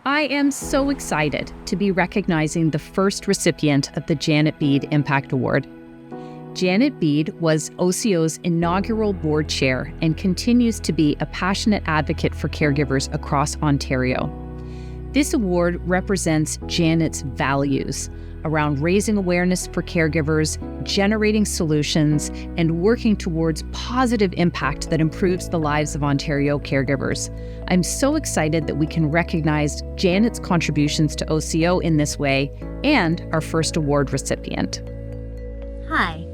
I am so excited to be recognizing the first recipient of the Janet Bede Impact Award. Janet Bede was OCO's inaugural board chair and continues to be a passionate advocate for caregivers across Ontario. This award represents Janet's values around raising awareness for caregivers, generating solutions, and working towards positive impact that improves the lives of Ontario caregivers. I'm so excited that we can recognize Janet's contributions to OCO in this way and our first award recipient. Hi,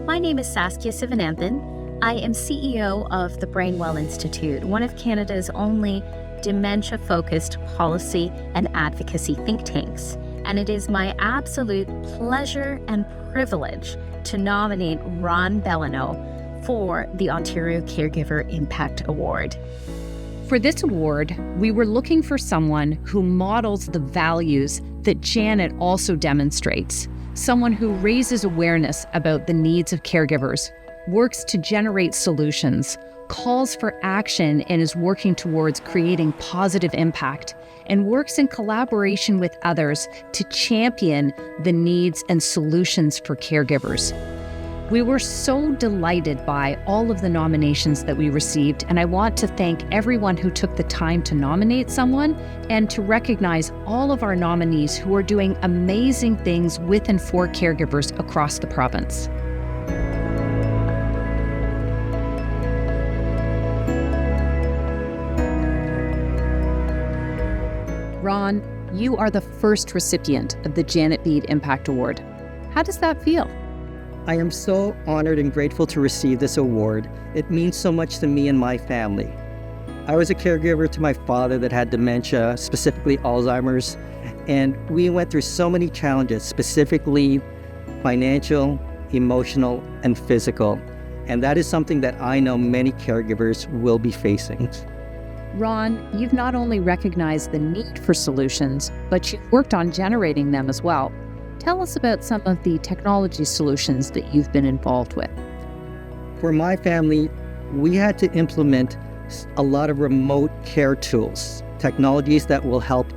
my name is Saskia Sivananthan. I am CEO of the Brainwell Institute, one of Canada's only dementia-focused policy and advocacy think tanks. And it is my absolute pleasure and privilege to nominate Ron Beleno for the Ontario Caregiver Impact Award. For this award, we were looking for someone who models the values that Janet also demonstrates, someone who raises awareness about the needs of caregivers, works to generate solutions, calls for action and is working towards creating positive impact, and works in collaboration with others to champion the needs and solutions for caregivers. We were so delighted by all of the nominations that we received, and I want to thank everyone who took the time to nominate someone and to recognize all of our nominees who are doing amazing things with and for caregivers across the province. Ron, you are the first recipient of the Janet Bede Impact Award. How does that feel? I am so honored and grateful to receive this award. It means so much to me and my family. I was a caregiver to my father that had dementia, specifically Alzheimer's, and we went through so many challenges, specifically financial, emotional, and physical. And that is something that I know many caregivers will be facing. Ron, you've not only recognized the need for solutions, but you've worked on generating them as well. Tell us about some of the technology solutions that you've been involved with. For my family, we had to implement a lot of remote care tools, technologies that will help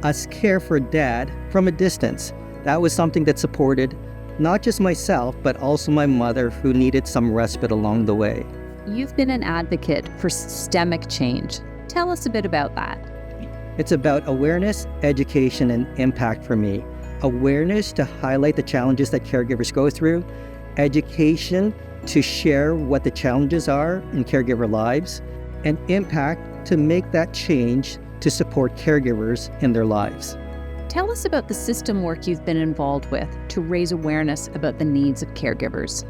us care for Dad from a distance. That was something that supported not just myself, but also my mother, who needed some respite along the way. You've been an advocate for systemic change. Tell us a bit about that. It's about awareness, education, and impact for me. Awareness to highlight the challenges that caregivers go through, education to share what the challenges are in caregiver lives, and impact to make that change to support caregivers in their lives. Tell us about the system work you've been involved with to raise awareness about the needs of caregivers.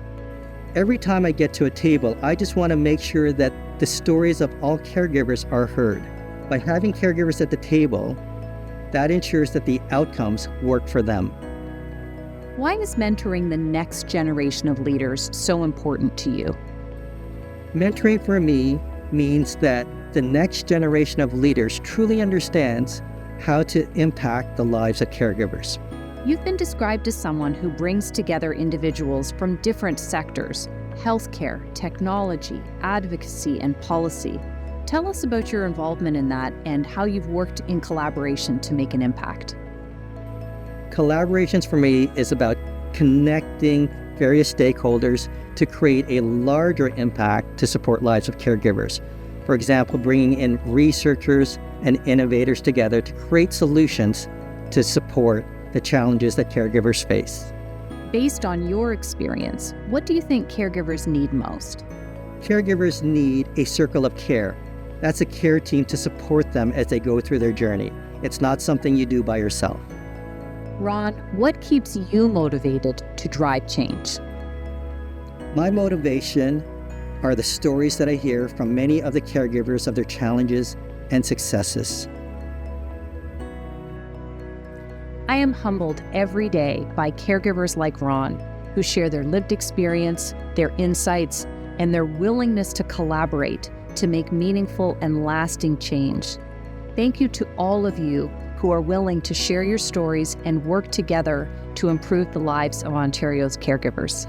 Every time I get to a table, I just want to make sure that the stories of all caregivers are heard. By having caregivers at the table, that ensures that the outcomes work for them. Why is mentoring the next generation of leaders so important to you? Mentoring for me means that the next generation of leaders truly understands how to impact the lives of caregivers. You've been described as someone who brings together individuals from different sectors: healthcare, technology, advocacy, and policy. Tell us about your involvement in that and how you've worked in collaboration to make an impact. Collaborations for me is about connecting various stakeholders to create a larger impact to support lives of caregivers. For example, bringing in researchers and innovators together to create solutions to support the challenges that caregivers face. Based on your experience, what do you think caregivers need most? Caregivers need a circle of care. That's a care team to support them as they go through their journey. It's not something you do by yourself. Ron, what keeps you motivated to drive change? My motivation are the stories that I hear from many of the caregivers of their challenges and successes. I am humbled every day by caregivers like Ron, who share their lived experience, their insights, and their willingness to collaborate to make meaningful and lasting change. Thank you to all of you who are willing to share your stories and work together to improve the lives of Ontario's caregivers.